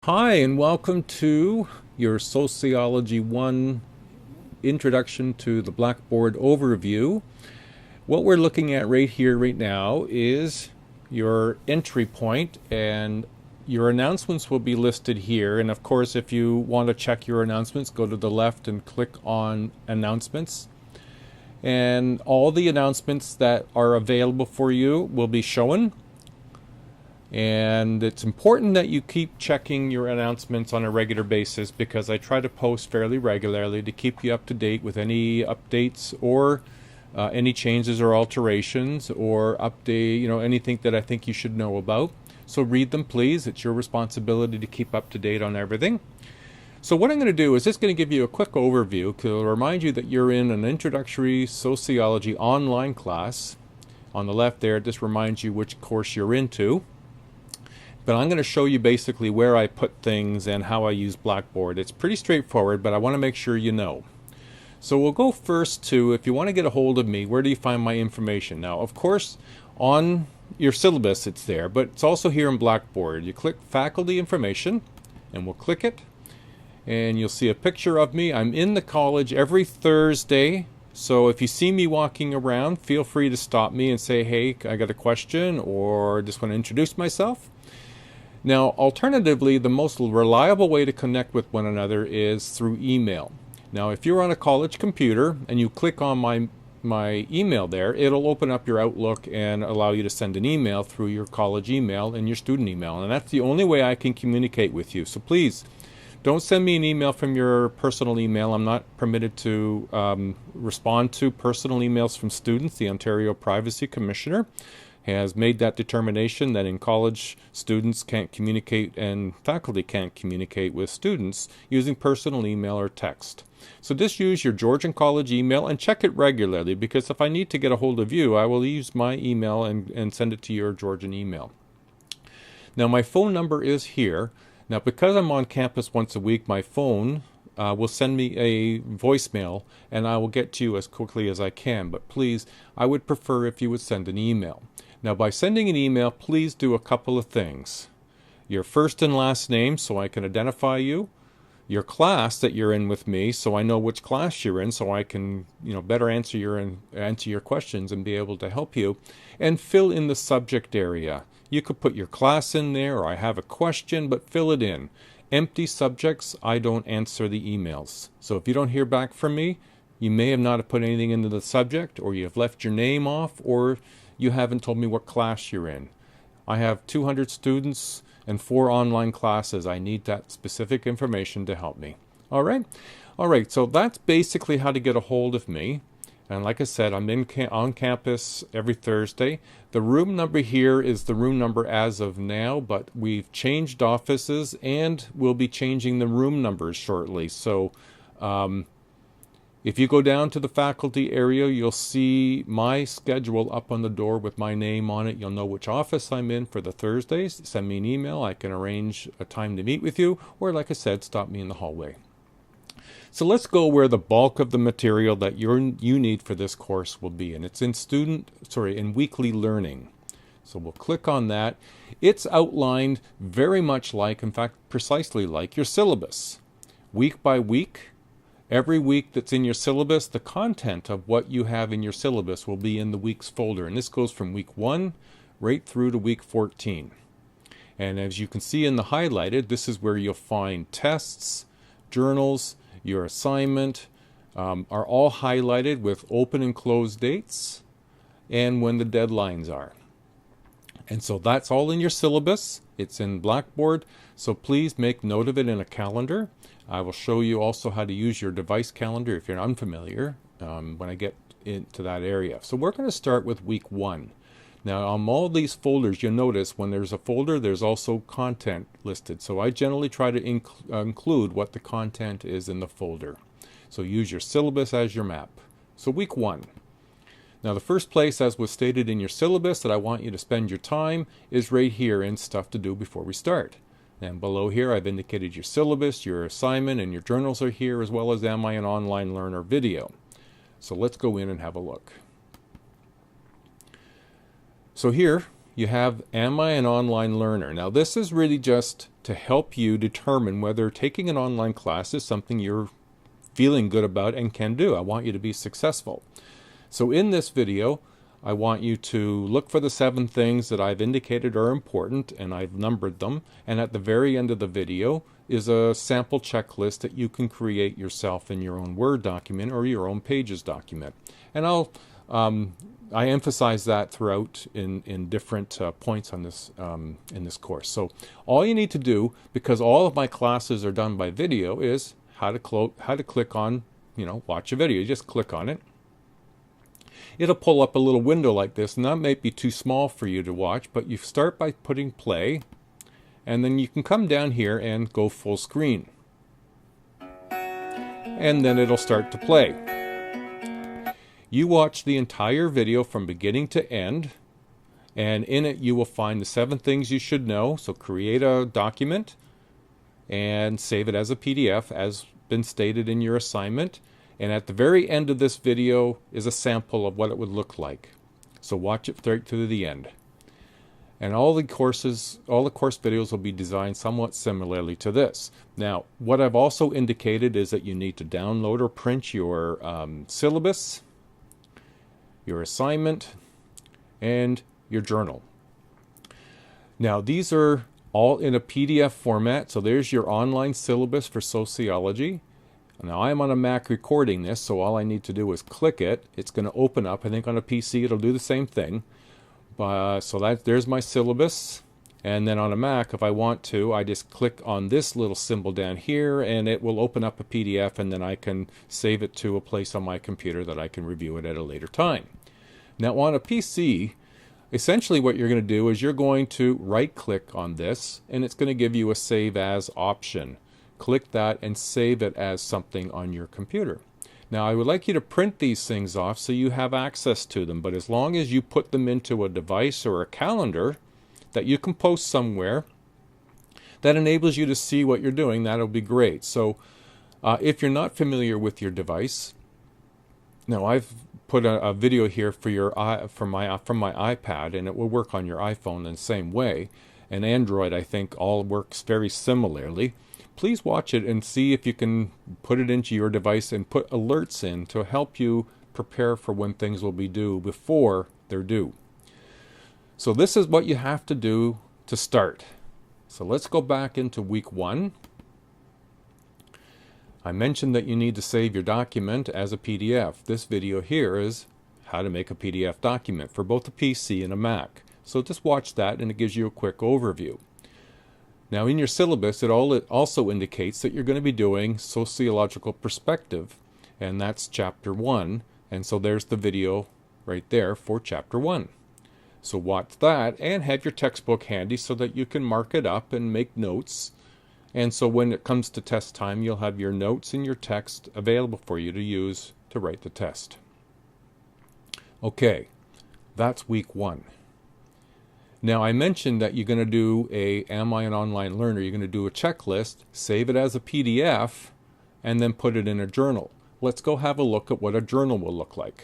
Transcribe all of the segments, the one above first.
Hi, and welcome to your Sociology 1 Introduction to the Blackboard Overview. What we're looking at right here, right now, is your entry point, and your announcements will be listed here. And of course, if you want to check your announcements, go to the left and click on Announcements. And all the announcements that are available for you will be shown. And it's important that you keep checking your announcements on a regular basis because I try to post fairly regularly to keep you up to date with any updates or any changes or alterations or update, anything that I think you should know about. So read them, please. It's your responsibility to keep up to date on everything. So what I'm going to do is just going to give you a quick overview to remind you that you're in an introductory sociology online class. On the left there, it just reminds you which course you're into. But I'm going to show you basically where I put things and how I use Blackboard. It's pretty straightforward, but I want to make sure you know. So we'll go first to, if you want to get a hold of me, where do you find my information? Now, of course, on your syllabus it's there, but it's also here in Blackboard. You click Faculty Information, and we'll click it, and you'll see a picture of me. I'm in the college every Thursday. So if you see me walking around, feel free to stop me and say, hey, I got a question, or just want to introduce myself. Now, alternatively, the most reliable way to connect with one another is through email. Now, if you're on a college computer and you click on my email there, it'll open up your Outlook and allow you to send an email through your college email and your student email. And that's the only way I can communicate with you. So please, don't send me an email from your personal email. I'm not permitted to respond to personal emails from students. The Ontario Privacy Commissioner has made that determination that in college, students can't communicate and faculty can't communicate with students using personal email or text. So just use your Georgian College email and check it regularly, because if I need to get a hold of you, I will use my email and send it to your Georgian email. Now, my phone number is here. Now, because I'm on campus once a week, my phone will send me a voicemail, and I will get to you as quickly as I can. But please, I would prefer if you would send an email. Now, by sending an email, please do a couple of things. Your first and last name, so I can identify you. Your class that you're in with me, so I know which class you're in, so I can, better answer your questions and be able to help you. And fill in the subject area. You could put your class in there, or I have a question, but fill it in. Empty subjects, I don't answer the emails. So if you don't hear back from me, you may have not put anything into the subject, or you have left your name off, or you haven't told me what class you're in. I have 200 students and 4 online classes. I need that specific information to help me. All right, so that's basically how to get a hold of me. And like I said, I'm on campus every Thursday. The room number here is the room number as of now, but we've changed offices and we'll be changing the room numbers shortly. So if you go down to the faculty area, you'll see my schedule up on the door with my name on it. You'll know which office I'm in for the Thursdays. Send me an email. I can arrange a time to meet with you, or like I said, stop me in the hallway. So let's go where the bulk of the material that you need for this course will be, and it's in weekly learning. So we'll click on that. It's outlined very much like, in fact, precisely like your syllabus. Week by week, every week that's in your syllabus, the content of what you have in your syllabus will be in the week's folder. And this goes from week 1 right through to week 14. And as you can see in the highlighted, this is where you'll find tests, journals, your assignment, are all highlighted with open and closed dates and when the deadlines are. And so that's all in your syllabus. It's in Blackboard. So please make note of it in a calendar. I will show you also how to use your device calendar if you're unfamiliar when I get into that area. So we're going to start with week 1. Now, on all these folders, you'll notice when there's a folder, there's also content listed. So I generally try to include what the content is in the folder. So use your syllabus as your map. So week 1. Now, the first place, as was stated in your syllabus, that I want you to spend your time is right here in Stuff to Do Before We Start. And below here, I've indicated your syllabus, your assignment, and your journals are here, as well as Am I an Online Learner video. So let's go in and have a look. So here, you have, am I an online learner? Now this is really just to help you determine whether taking an online class is something you're feeling good about and can do. I want you to be successful. So in this video, I want you to look for the 7 things that I've indicated are important, and I've numbered them. And at the very end of the video is a sample checklist that you can create yourself in your own Word document or your own Pages document. And I emphasize that throughout in different points on this in this course. So all you need to do, because all of my classes are done by video, is how to click on, watch a video. You just click on it. It'll pull up a little window like this, and that might be too small for you to watch, but you start by putting play, and then you can come down here and go full screen. And then it'll start to play. You watch the entire video from beginning to end, and in it you will find the 7 things you should know. So create a document and save it as a PDF as been stated in your assignment. And at the very end of this video is a sample of what it would look like. So watch it right through the end. And all the course videos will be designed somewhat similarly to this. Now, what I've also indicated is that you need to download or print your syllabus, your assignment, and your journal. Now, these are all in a PDF format. So there's your online syllabus for sociology. Now I'm on a Mac recording this, so all I need to do is click it. It's going to open up. I think on a PC it'll do the same thing. So there's my syllabus. And then on a Mac, if I want to, I just click on this little symbol down here, and it will open up a PDF, and then I can save it to a place on my computer that I can review it at a later time. Now on a PC, essentially what you're going to do is you're going to right-click on this, and it's going to give you a Save As option. Click that and save it as something on your computer. Now I would like you to print these things off so you have access to them, but as long as you put them into a device or a calendar that you can post somewhere that enables you to see what you're doing, that'll be great. So if you're not familiar with your device, now I've put a video here for from my iPad, and it will work on your iPhone in the same way, and Android I think all works very similarly. Please watch it and see if you can put it into your device and put alerts in to help you prepare for when things will be due before they're due. So this is what you have to do to start. So let's go back into week 1. I mentioned that you need to save your document as a PDF. This video here is how to make a PDF document for both a PC and a Mac. So just watch that, and it gives you a quick overview. Now in your syllabus, it also indicates that you're going to be doing sociological perspective, and that's chapter 1. And so there's the video right there for chapter 1. So watch that and have your textbook handy so that you can mark it up and make notes. And so when it comes to test time, you'll have your notes and your text available for you to use to write the test. Okay, that's week 1. Now I mentioned that you're going to do Am I an Online Learner? You're going to do a checklist, save it as a PDF, and then put it in a journal. Let's go have a look at what a journal will look like.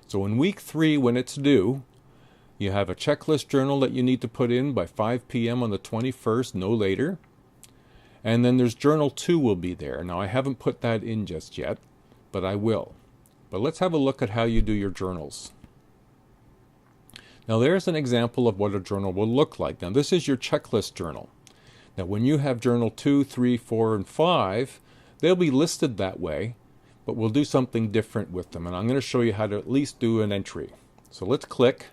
So in week 3, when it's due, you have a checklist journal that you need to put in by 5 p.m. on the 21st, no later. And then there's journal 2 will be there. Now I haven't put that in just yet, but I will. But let's have a look at how you do your journals. Now there's an example of what a journal will look like. Now this is your checklist journal. Now when you have journal 2, 3, 4, and 5, they'll be listed that way, but we'll do something different with them. And I'm going to show you how to at least do an entry. So let's click.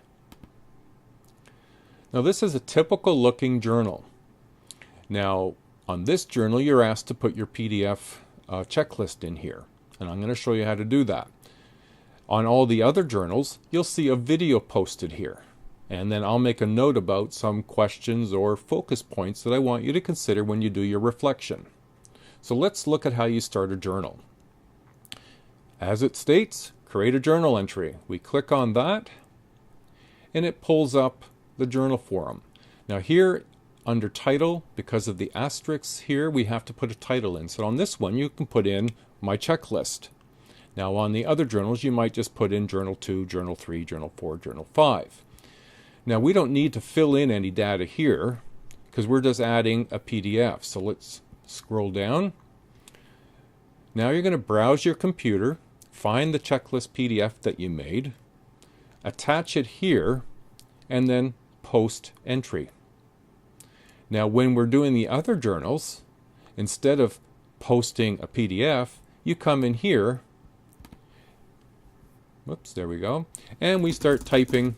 Now this is a typical looking journal. Now on this journal you're asked to put your PDF checklist in here. And I'm going to show you how to do that. On all the other journals, you'll see a video posted here. And then I'll make a note about some questions or focus points that I want you to consider when you do your reflection. So let's look at how you start a journal. As it states, create a journal entry. We click on that, and it pulls up the journal forum. Now here, under title, because of the asterisks here, we have to put a title in. So on this one, you can put in my checklist. Now on the other journals, you might just put in journal 2, journal 3, journal 4, journal 5. Now we don't need to fill in any data here because we're just adding a PDF. So let's scroll down. Now you're going to browse your computer, find the checklist PDF that you made, attach it here, and then post entry. Now when we're doing the other journals, instead of posting a PDF, you come in here, whoops, there we go, and we start typing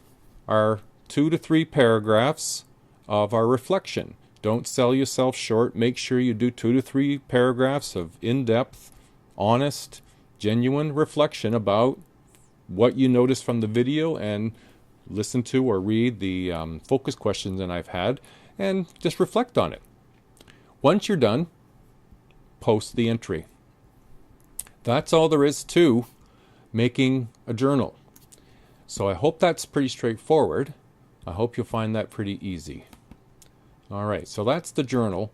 our 2 to 3 paragraphs of our reflection. Don't sell yourself short. Make sure you do 2 to 3 paragraphs of in-depth, honest, genuine reflection about what you noticed from the video, and listen to or read the focus questions that I've had, and just reflect on it. Once you're done, post the entry. That's all there is to making a journal. So I hope that's pretty straightforward. I hope you'll find that pretty easy. All right, so that's the journal.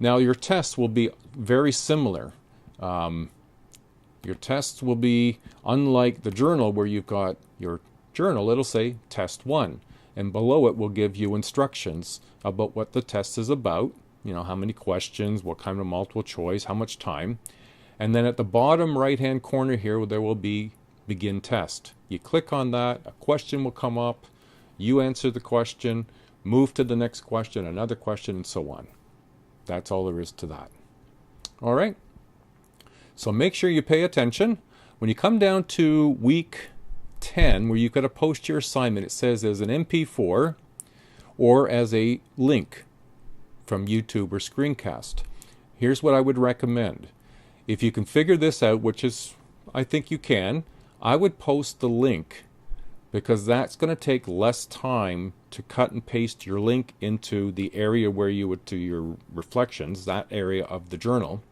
Now your tests will be very similar. Your tests will be unlike the journal where you've got your journal. It'll say test 1, and below it will give you instructions about what the test is about. You know, how many questions, what kind of multiple choice, how much time. And then at the bottom right hand corner here there will be begin test. You click on that, a question will come up, you answer the question, move to the next question, another question, and so on. That's all there is to that. All right. So make sure you pay attention. When you come down to week 10, where you've got to post your assignment, it says as an MP4 or as a link from YouTube or screencast. Here's what I would recommend. If you can figure this out, which is, I think you can, I would post the link, because that's going to take less time to cut and paste your link into the area where you would do your reflections, that area of the journal.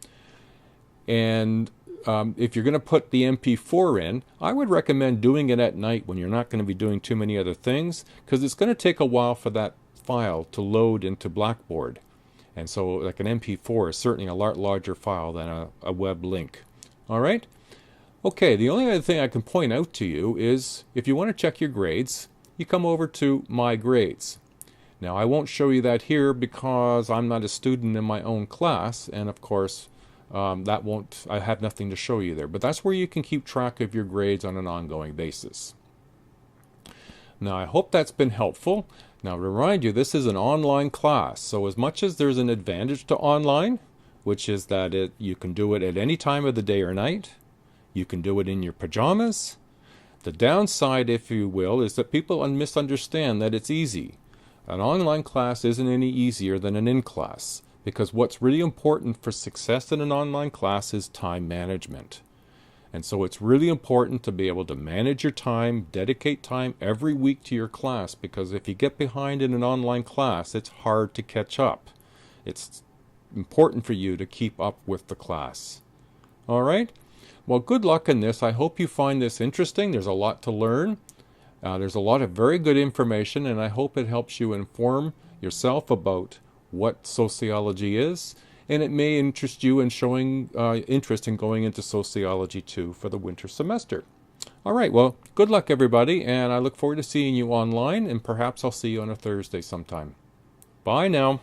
And if you're going to put the MP4 in, I would recommend doing it at night when you're not going to be doing too many other things, because it's going to take a while for that file to load into Blackboard. And so like an MP4 is certainly a lot larger file than a web link. All right? Okay, the only other thing I can point out to you is if you want to check your grades, you come over to My Grades. Now I won't show you that here because I'm not a student in my own class, and of course I have nothing to show you there. But that's where you can keep track of your grades on an ongoing basis. Now I hope that's been helpful. Now to remind you, this is an online class, so as much as there's an advantage to online, which is that you can do it at any time of the day or night, you can do it in your pajamas. The downside, if you will, is that people misunderstand that it's easy. An online class isn't any easier than an in-class, because what's really important for success in an online class is time management. And so it's really important to be able to manage your time, dedicate time every week to your class, because if you get behind in an online class, it's hard to catch up. It's important for you to keep up with the class. All right? Well, good luck in this. I hope you find this interesting. There's a lot to learn. There's a lot of very good information, and I hope it helps you inform yourself about what sociology is, and it may interest you in showing interest in going into Sociology 2 for the winter semester. All right, well, good luck everybody, and I look forward to seeing you online, and perhaps I'll see you on a Thursday sometime. Bye now.